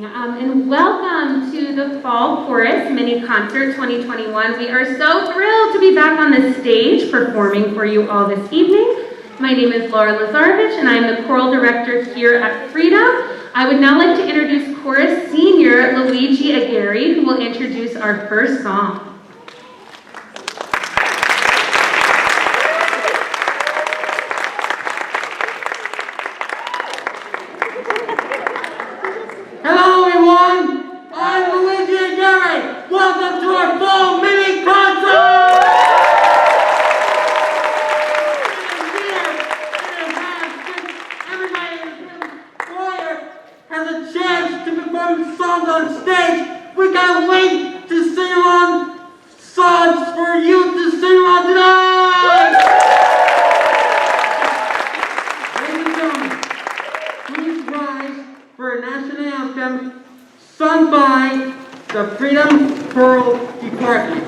And welcome to the Fall Chorus Mini Concert 2021. We are so thrilled to be back on the stage performing for you all this evening. My name is Laura Lazarovich, and I'm the choral director here at Freedom. I would now like to introduce chorus senior Luigi Aguirre, who will introduce our first song. Hello everyone, I'm Luigi Aguirre. Welcome to our fall mini concert! Everybody in the choir has a chance to perform songs on stage. We can't wait to sing along songs for you to sing along tonight! Ladies and gentlemen, please rise for a national anthem sung by the Freedom Choral Department.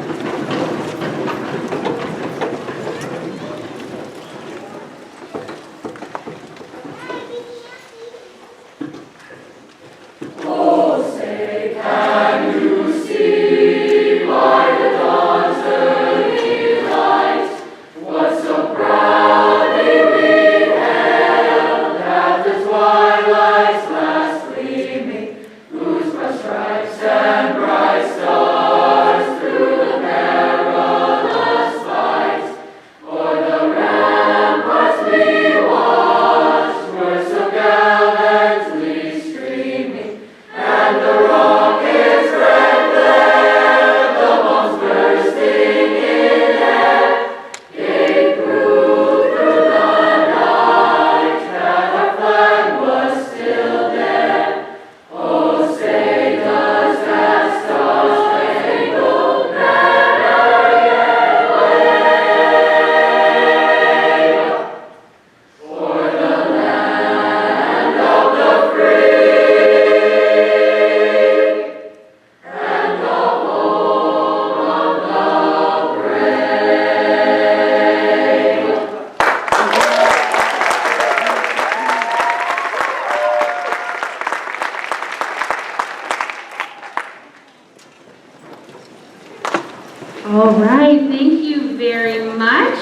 All right, thank you very much.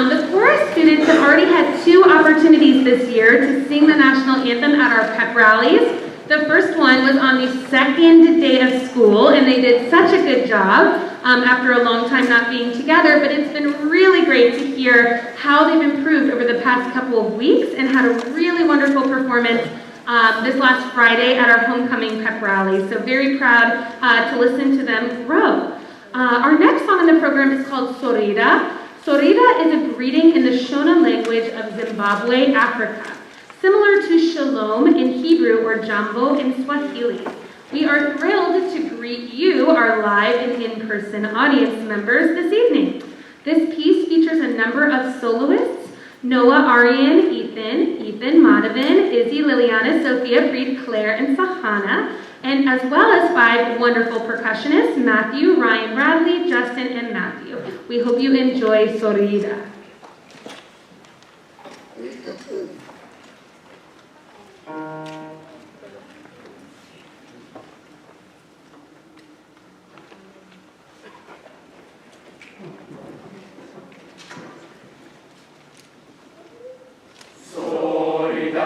The chorus students have already had 2 opportunities this year to sing the national anthem at our pep rallies. The first one was on the second day of school, and they did such a good job after a long time not being together, but it's been really great to hear how they've improved over the past couple of weeks and had a really wonderful performance this last Friday at our homecoming pep rally. So very proud to listen to them grow. Our next song in the program is called Sorida. Sorida is a greeting in the Shona language of Zimbabwe, Africa, similar to shalom in Hebrew or jambo in Swahili. We are thrilled to greet you, our live and in-person audience members, this evening. This piece features a number of soloists: Noah, Aryan, Ethan, Madhavan, Izzy, Liliana, Sophia, Preet, Claire, and Sahana, and as well as 5 wonderful percussionists: Matthew, Ryan Bradley, Justin, and Matthew. We hope you enjoy Sorida. Sorida,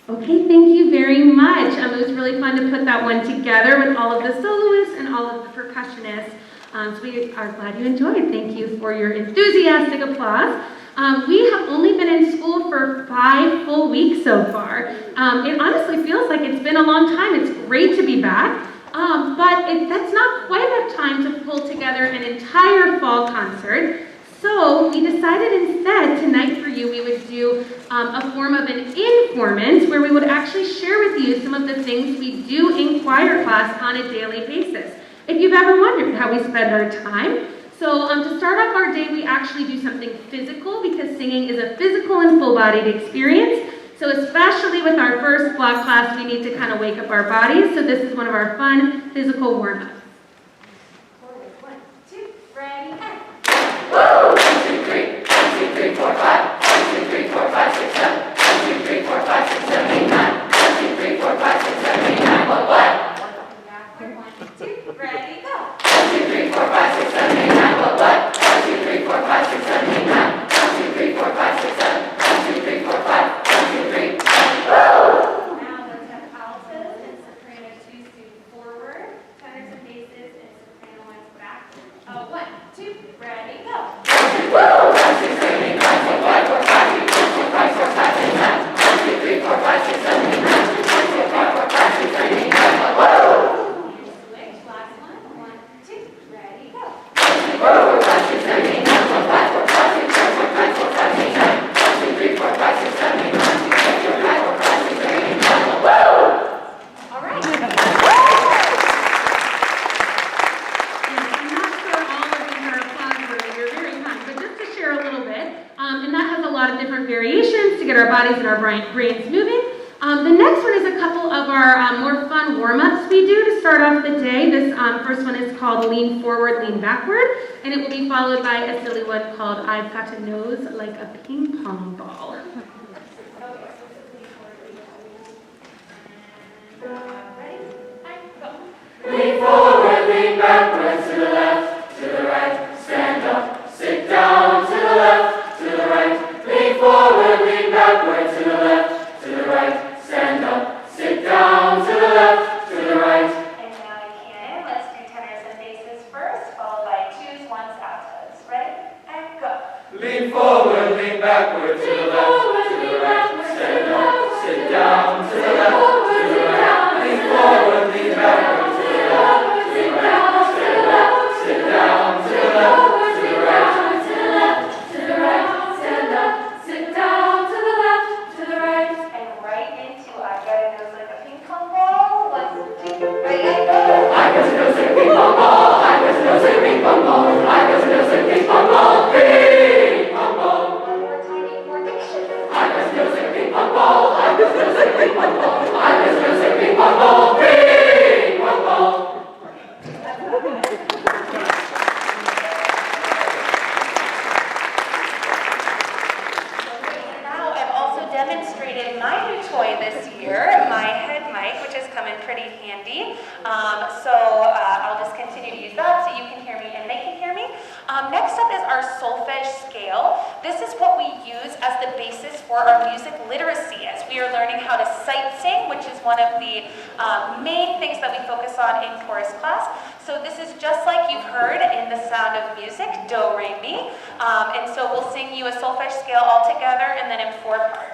Okay, thank you very much. It was really fun to put that one together with all of the soloists and all of the percussionists. So we are glad you enjoyed. Thank you for your enthusiastic applause. We have only been in school for 5 full weeks so far. It honestly feels like it's been a long time. It's great to be back. But that's not quite enough time to pull together an entire fall concert. So we decided instead tonight for you we would do a form of an informant where we would actually share with you some of the things we do in choir class on a daily basis. If you've ever wondered how we spend our time, so to start off our day we actually do something physical because singing is a physical and full-bodied experience. So especially with our first block class we need to kind of wake up our bodies. So this is one of our fun physical warm-ups. 1, 2, ready, and 1, 2, 3, 1, 2, 3, 4, 5. 1, 2, 3, 4, 5, 6, 7. 1, 2, 3, 4, 5, 6, 7, 8, 9. 1, 2, 3, 4, 5, 6, 7, 8, 9. What? 1, 2, ready, go. 1, 2, 3, 4, 5, 6, 7, 8, 9. What? 1, 2, 3, 4, 5, 6, 7, 8, 9. 1, 2, 3, 4, 5, 6, 7. 1, 2, 3, 4, 5. 1, 2, 3. Now let's have altos and soprano 2 scoot forward, tenors and basses and soprano 1's back. 1, 2, ready, go. 1, 2, 3, 4, 5, 6, 7, 8, 9. 1, 4, 5, 6, 7, 8, 9. 1, 2, 3, 4, 5, 6, 7, 8, 9. 1, 4, 5, 6, 7, 8, 9. And switch, last one. 1, 2, ready, go. 1, 4, 5, 6, 7, 8, 9. 1, 5, 4, 5, 6, 7, 8, 9. 4, 5, 6, 7, 8, 9. 1, 2, 3, 4, 5, 6, 7, 8, 9. 2, 3, 4, 5, 6, 7, 8, 9. All right. Yes, I'm not sure all of these are applause worthy. You're very kind, but just to share a little bit, and that has a lot of different variations to get our bodies and our brains moving. The next one is a couple of our more fun warm-ups we do to start off the day. This first one is called Lean Forward, Lean Backward, and it will be followed by a silly one called I've Got a Nose Like a Ping Pong Ball. Ready, and go. Lean forward, lean backwards, to the left, to the right, stand up, sit down, to the left, to the right. Lean forward, lean backwards, to the left, to the right, stand up, sit down, to the left, to the right. And now in canon, let's do tenors and basses first, followed by 2s, 1s, altos. Ready, and go. Lean forward, lean backward, to the left, to the right, stand up, sit down, to the left, to the right. Lean forward, lean backward, to the left, to the right, stand up, sit down, to the Next up is our solfege scale. This is what we use as the basis for our music literacy as we are learning how to sight sing, which is one of the main things that we focus on in chorus class. So this is just like you've heard in The Sound of Music, do, re, mi. And so we'll sing you a solfege scale all together and then in 4 parts.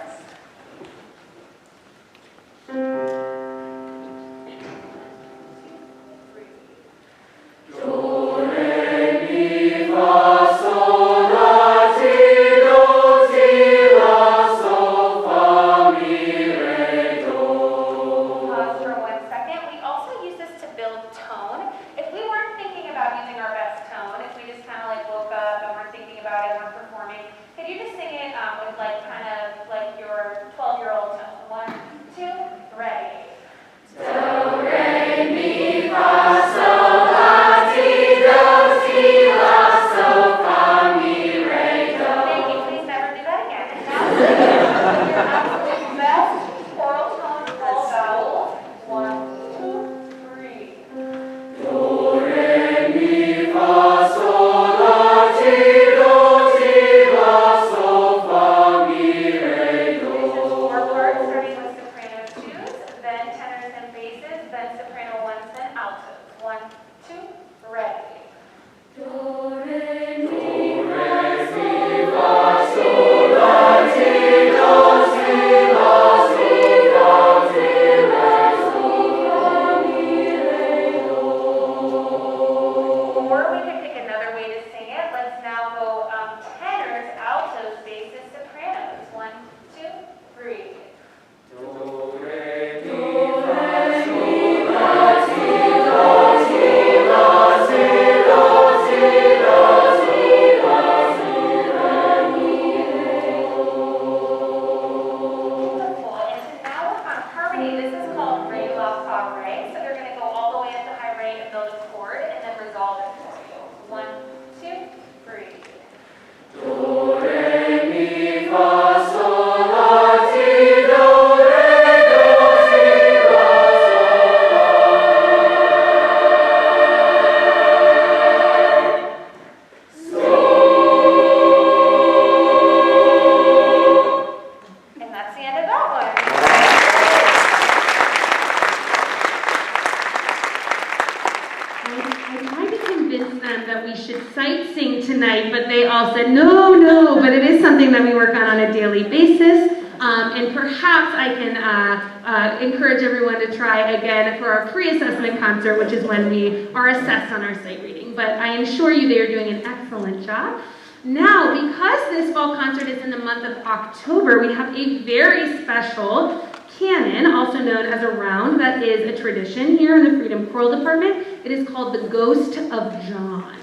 Encourage everyone to try again for our pre-assessment concert, which is when we are assessed on our sight reading. But I assure you they are doing an excellent job. Now, because this fall concert is in the month of October, we have a very special canon, also known as a round, that is a tradition here in the Freedom Choral Department. It is called the Ghost of John.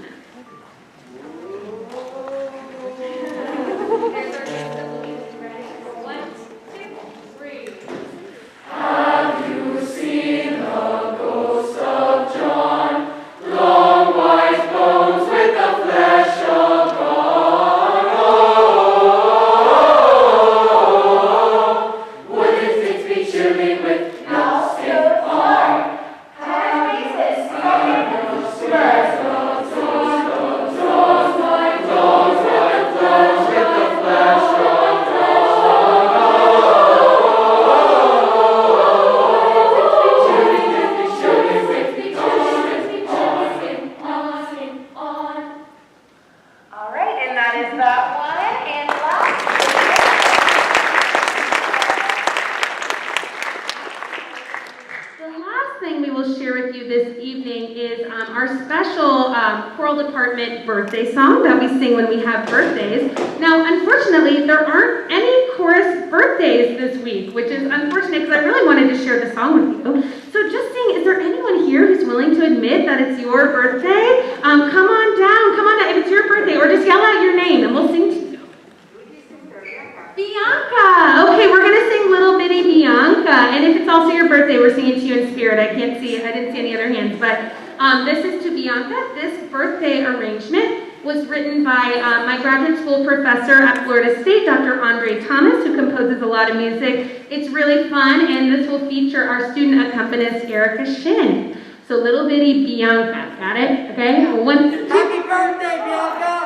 Birthday song that we sing when we have birthdays. Now, unfortunately, there aren't any chorus birthdays this week, which is unfortunate because I really wanted to share the song with you. So just saying, is there anyone here who's willing to admit that it's your birthday? Come on down, if it's your birthday, or just yell out your name and we'll sing to you. Bianca! Okay, we're gonna sing Little Bitty Bianca, and if it's also your birthday, we're singing to you in spirit. I didn't see any other hands, but this is to Bianca. This birthday arrangement was written by my graduate school professor at Florida State, Dr. Andre Thomas, who composes a lot of music. It's really fun, and this will feature our student accompanist, Erica Shin. So Little Bitty Bianca, got it? Okay? Happy birthday, Bianca!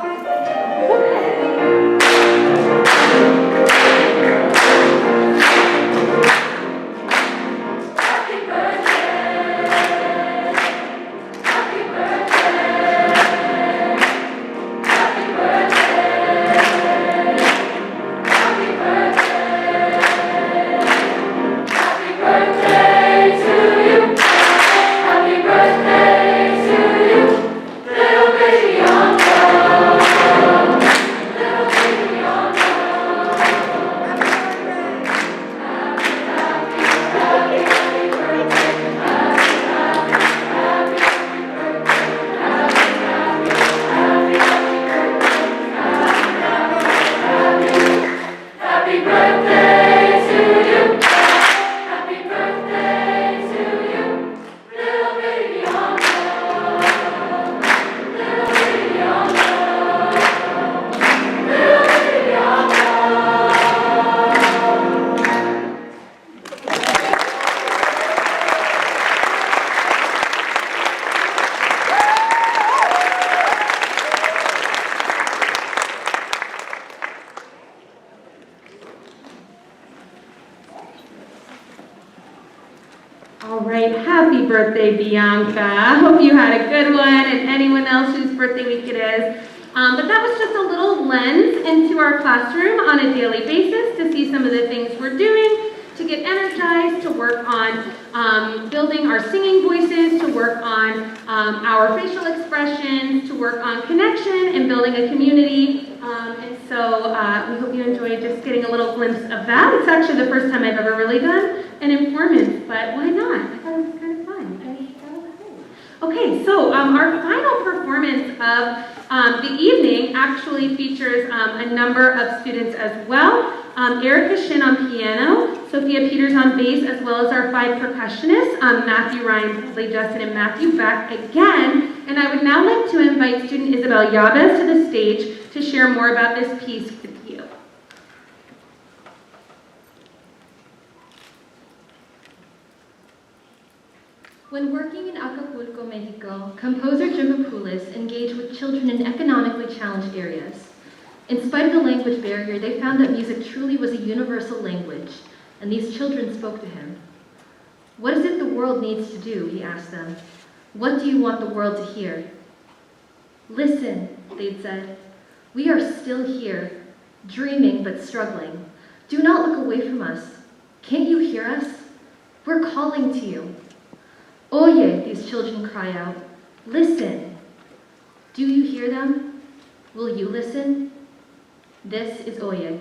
Happy birthday, Bianca. Hope you had a good one, and anyone else whose birthday week it is. But that was just a little lens into our classroom on a daily basis to see some of the things we're doing, to get energized, to work on building our singing voices, to work on our facial expressions, to work on connection and building a community. And so we hope you enjoyed just getting a little glimpse of that. It's actually the first time I've ever really done an Informant, but why not? I thought it was kind of fun. Okay, so our final performance of the evening actually features a number of students as well. Erica Shin on piano, Sophia Peters on bass, as well as our 5 percussionists, Matthew Ryan, Presley Justin, and Matthew Beck again. And I would now like to invite student Isabel Yabez to the stage to share more about this piece with you. When working in Acapulco, Mexico, composer Jim Poulis engaged with children in economically challenged areas. In spite of the language barrier, they found that music truly was a universal language, and these children spoke to him. "What is it the world needs to do?" he asked them. "What do you want the world to hear?" "Listen," they'd said. "We are still here, dreaming but struggling. Do not look away from us. Can't you hear us? We're calling to you." "Oye," these children cry out. "Listen." Do you hear them? Will you listen? This is Oye.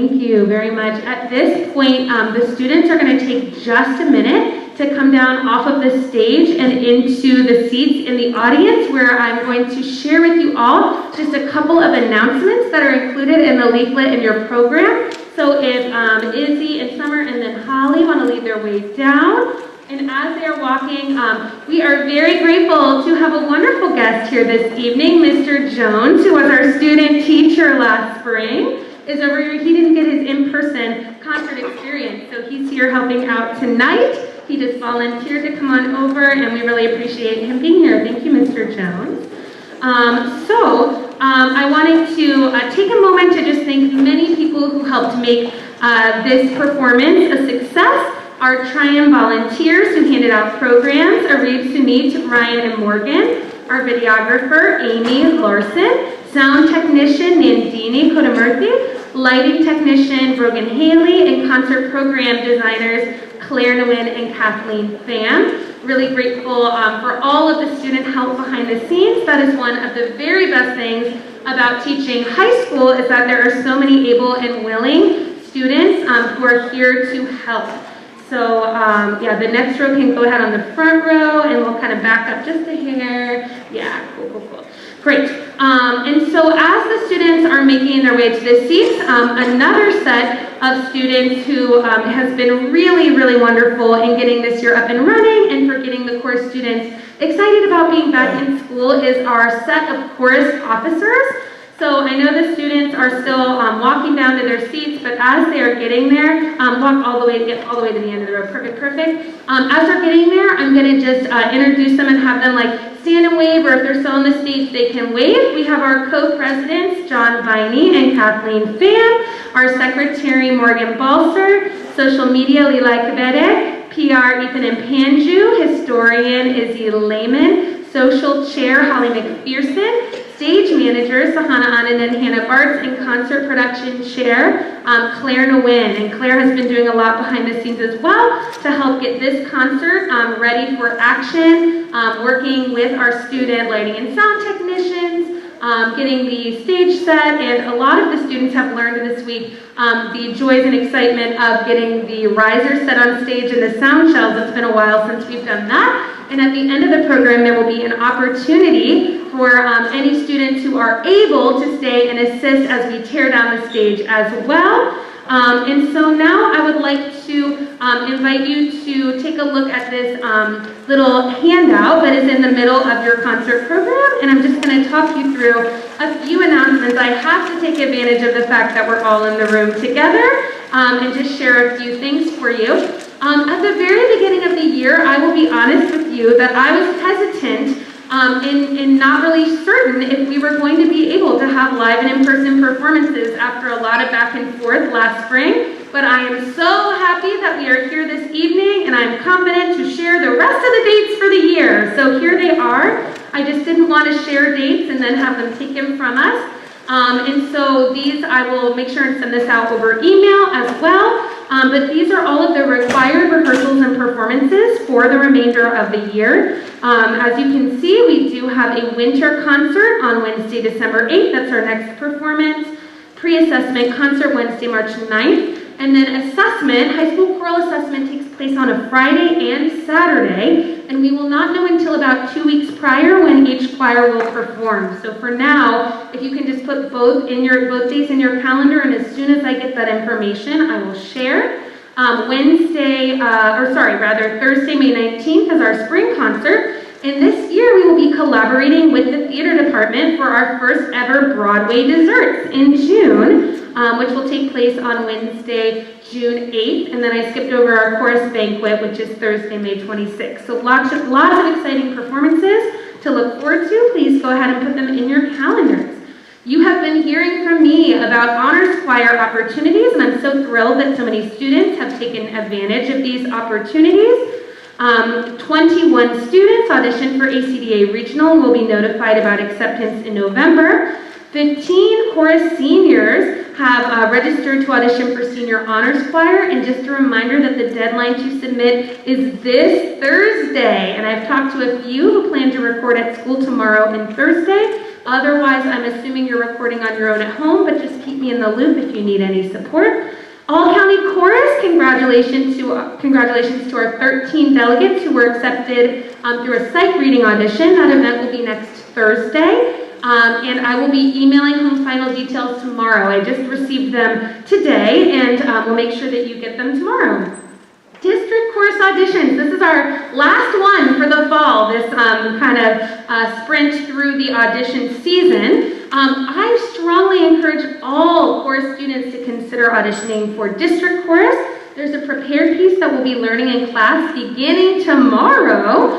thank you very much. At this point, the students are going to take just a minute to come down off of the stage and into the seats in the audience, where I'm going to share with you all just a couple of announcements that are included in the leaflet in your program. So if Izzy and Summer and then Holly want to lead their way down, and as they are walking, we are very grateful to have a wonderful guest here this evening. Mr. Jones, who was our student teacher last spring, is over here. He didn't get his in-person concert experience, so he's here helping out tonight. He just volunteered to come on over, and we really appreciate him being here. Thank you, Mr. Jones. I wanted to take a moment to just thank many people who helped make this performance a success. Our Triumph volunteers who handed out programs, Arif, Sumit, Ryan, and Morgan. Our videographer, Amy Larson. Sound technician, Nandini Kodamurthy. Lighting technician, Brogan Haley. And concert program designers, Claire Nguyen and Kathleen Pham. Really grateful for all of the student help behind the scenes. That is one of the very best things about teaching high school, is that there are so many able and willing students who are here to help. So yeah, the next row can go ahead on the front row, and we'll kind of back up just a hair. Yeah, cool. Great. And so as the students are making their way to the seats, another set of students who has been really, really wonderful in getting this year up and running and for getting the chorus students excited about being back in school is our set of chorus officers. So I know the students are still walking down to their seats, but as they are getting there, walk all the way, get all the way to the end of the row. Perfect. As they're getting there, I'm going to just introduce them and have them stand and wave, or if they're still on the stage, they can wave. We have our co-presidents, John Viney and Kathleen Pham, our secretary, Morgan Balser, social media, Lilai Kabede, PR, Ethan and Panju, historian, Izzy Lehman, social chair, Holly McPherson, stage manager, Sahana Anand and Hannah Bartz, and concert production chair, Claire Nguyen. And Claire has been doing a lot behind the scenes as well to help get this concert ready for action, working with our student lighting and sound technicians, getting the stage set, and a lot of the students have learned this week the joys and excitement of getting the risers set on stage and the sound shells. It's been a while since we've done that. And at the end of the program, there will be an opportunity for any students who are able to stay and assist as we tear down the stage as well. And so now I would like to invite you to take a look at this little handout that is in the middle of your concert program, and I'm just going to talk you through a few announcements. I have to take advantage of the fact that we're all in the room together and just share a few things for you. At the very beginning of the year, I will be honest with you that I was hesitant and not really certain if we were going to be able to have live and in-person performances after a lot of back and forth last spring. But I am so happy that we are here this evening, and I'm confident to share the rest of the dates for the year. So here they are. I just didn't want to share dates and then have them taken from us. And so these, I will make sure and send this out over email as well. But these are all of the required rehearsals and performances for the remainder of the year. As you can see, we do have a winter concert on Wednesday, December 8th. That's our next performance. Pre-assessment concert Wednesday, March 9th. And then assessment, high school choral assessment, takes place on a Friday and Saturday. And we will not know until about 2 weeks prior when each choir will perform. So for now, if you can just put both days in your calendar, and as soon as I get that information, I will share. Thursday, May 19th is our spring concert. And this year we will be collaborating with the theater department for our first ever Broadway desserts in June, which will take place on Wednesday, June 8th. And then I skipped over our chorus banquet, which is Thursday, May 26th. So lots of exciting performances to look forward to. Please go ahead and put them in your calendars. You have been hearing from me about honors choir opportunities, and I'm so thrilled that so many students have taken advantage of these opportunities. 21 students auditioned for ACDA Regional and will be notified about acceptance in November. 15 chorus seniors have registered to audition for Senior Honors Choir, and just a reminder that the deadline to submit is this Thursday. And I've talked to a few who plan to record at school tomorrow and Thursday, Otherwise, I'm assuming you're recording on your own at home, but just keep me in the loop if you need any support. All County Chorus, congratulations to our 13 delegates who were accepted through a sight reading audition. That event will be next Thursday, and I will be emailing home final details tomorrow. I just received them today, and we'll make sure that you get them tomorrow. District Chorus auditions. This is our last one for the fall, this kind of sprint through the audition season. I strongly encourage all chorus students to consider auditioning for District Chorus. There's a prepared piece that we'll be learning in class beginning tomorrow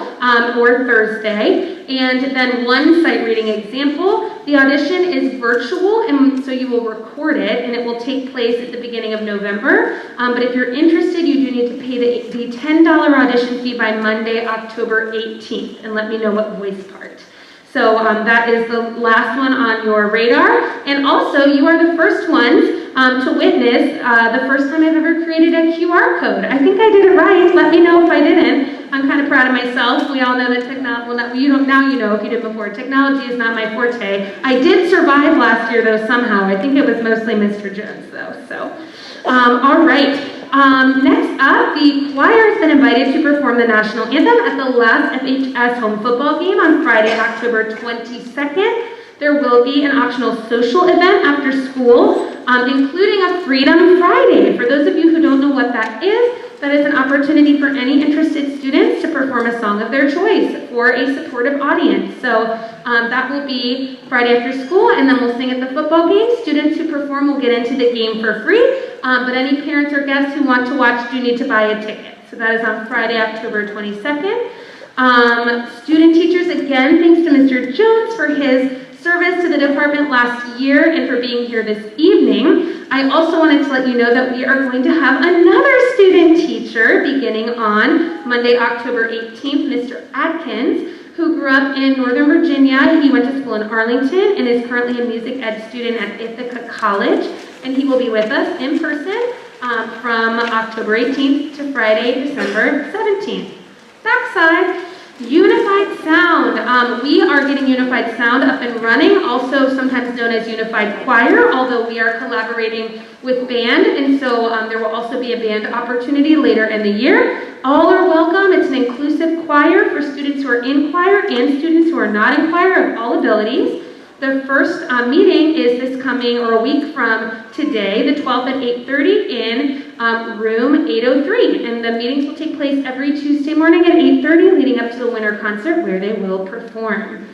or Thursday, and then one sight reading example. The audition is virtual, and so you will record it, and it will take place at the beginning of November. But if you're interested, you do need to pay the $10 audition fee by Monday, October 18th, and let me know what voice part. So that is the last one on your radar. And also, you are the first ones to witness the first time I've ever created a QR code. I think I did it right. Let me know if I didn't. I'm kind of proud of myself. We all know that technology, well, now you know if you did before. Technology is not my forte. I did survive last year, though, somehow. I think it was mostly Mr. Jones, though. So, all right. Next up, the choir has been invited to perform the national anthem at the last FHS home football game on Friday, October 22nd. There will be an optional social event after school, including a Freedom Friday. For those of you who don't know what that is an opportunity for any interested students to perform a song of their choice for a supportive audience. So that will be Friday after school, and then we'll sing at the football game. Students who perform will get into the game for free, but any parents or guests who want to watch do need to buy a ticket. So that is on Friday, October 22nd. Student teachers, again, thanks to Mr. Jones for his service to the department last year and for being here this evening. I also wanted to let you know that we are going to have another student teacher beginning on Monday, October 18th, Mr. Adkins, who grew up in Northern Virginia. He went to school in Arlington and is currently a music ed student at Ithaca College, and he will be with us in person from October 18th to Friday, December 17th. Backside. Unified Sound. We are getting Unified Sound up and running, also sometimes known as Unified Choir, although we are collaborating with band, and so there will also be a band opportunity later in the year. All are welcome. It's an inclusive choir for students who are in choir and students who are not in choir of all abilities. The first meeting is this coming, or a week from today, the 12th at 8:30 in room 803. And the meetings will take place every Tuesday morning at 8:30 leading up to the winter concert where they will perform.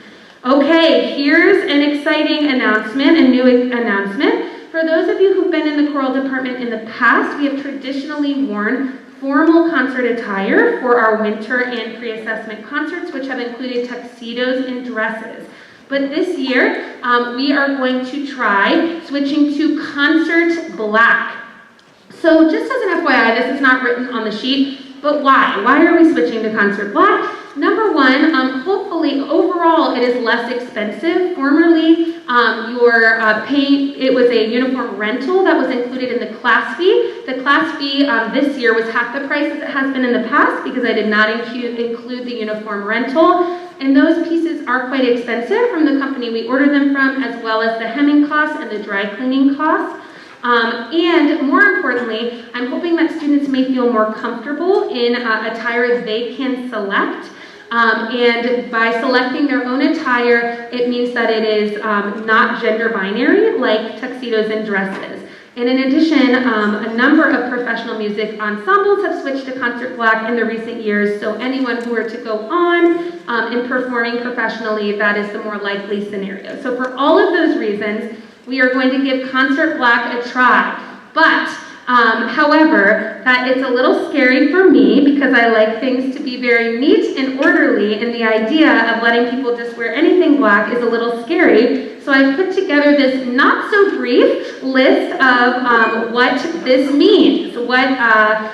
Okay, here's an exciting announcement, a new announcement. For those of you who've been in the choral department in the past, we have traditionally worn formal concert attire for our winter and pre-assessment concerts, which have included tuxedos and dresses. But this year, we are going to try switching to concert black. So just as an FYI, this is not written on the sheet, but why? Why are we switching to concert black? Number one, hopefully overall it is less expensive. Formerly, it was a uniform rental that was included in the class fee. The class fee this year was half the price as it has been in the past because I did not include the uniform rental. And those pieces are quite expensive from the company we order them from, as well as the hemming costs and the dry cleaning costs. And more importantly, I'm hoping that students may feel more comfortable in attire they can select. And by selecting their own attire, it means that it is not gender binary like tuxedos and dresses. And in addition, a number of professional music ensembles have switched to concert black in the recent years, so anyone who were to go on in performing professionally, that is the more likely scenario. So for all of those reasons, we are going to give concert black a try. But, however, that it's a little scary for me because I like things to be very neat and orderly, and the idea of letting people just wear anything black is a little scary. So I've put together this not-so-brief list of what this means, what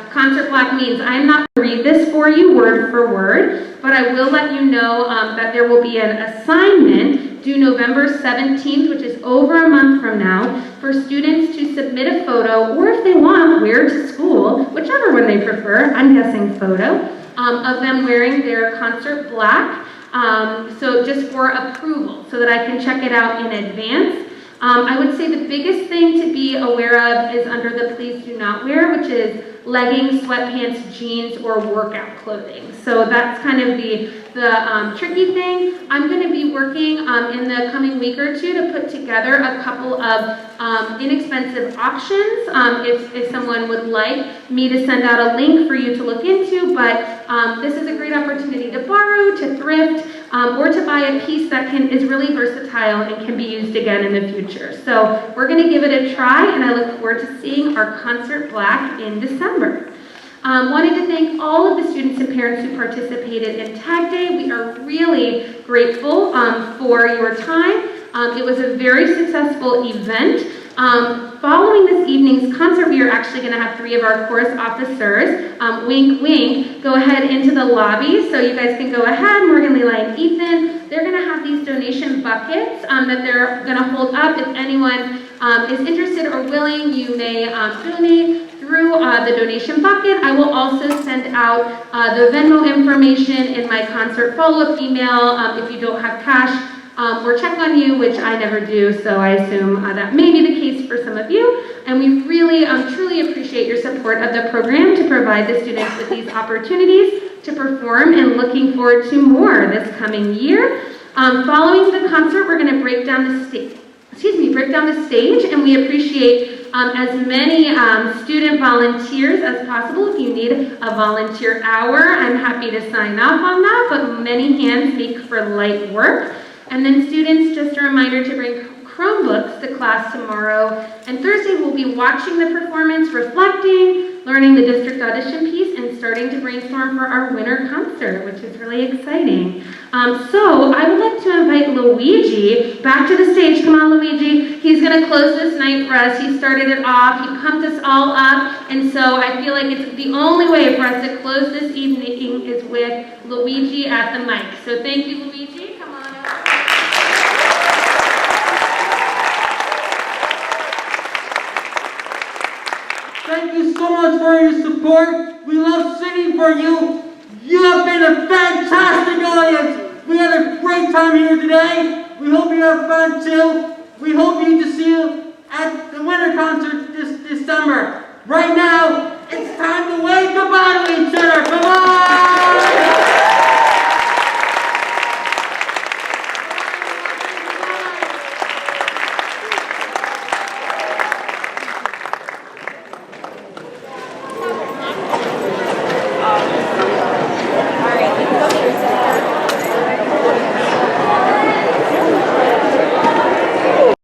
concert black means. I'm not going to read this for you word for word, but I will let you know that there will be an assignment due November 17th, which is over a month from now, for students to submit a photo, or if they want, wear to school, whichever one they prefer, I'm guessing photo, of them wearing their concert black. So just for approval, so that I can check it out in advance. I would say the biggest thing to be aware of is under the please do not wear, which is leggings, sweatpants, jeans, or workout clothing. So that's kind of the tricky thing. I'm going to be working in the coming week or two to put together a couple of inexpensive options if someone would like me to send out a link for you to look into, but this is a great opportunity to borrow, to thrift, or to buy a piece that is really versatile and can be used again in the future. So we're going to give it a try, and I look forward to seeing our Concert Black in December. Wanted to thank all of the students and parents who participated in Tag Day. We are really grateful for your time. It was a very successful event. Following this evening's concert, we are actually going to have 3 of our chorus officers, wink, wink, go ahead into the lobby. So you guys can go ahead, Morgan, Leela, and Ethan. They're going to have these donation buckets that they're going to hold up. If anyone is interested or willing, you may donate through the donation bucket. I will also send out the Venmo information in my concert follow-up email if you don't have cash. Or check on you, which I never do, so I assume that may be the case for some of you. And we really, truly appreciate your support of the program to provide the students with these opportunities to perform, and looking forward to more this coming year. Following the concert, we're going to break down the stage, and we appreciate as many student volunteers as possible. If you need a volunteer hour, I'm happy to sign up on that, but many hands make for light work. And then students, just a reminder to bring Chromebooks to class tomorrow. And Thursday, we'll be watching the performance, reflecting, learning the district audition piece, and starting to brainstorm for our winter concert, which is really exciting. So I would like to invite Luigi back to the stage. Come on, Luigi. He's going to close this night for us. He started it off. He pumped us all up. And so I feel like it's the only way for us to close this evening is with Luigi at the mic. So thank you, Luigi. Come on up. Thank you so much for your support. We love singing for you. You have been a fantastic audience. We had a great time here today. We hope you have fun too. We hope to see you at the winter concert this December. Right now,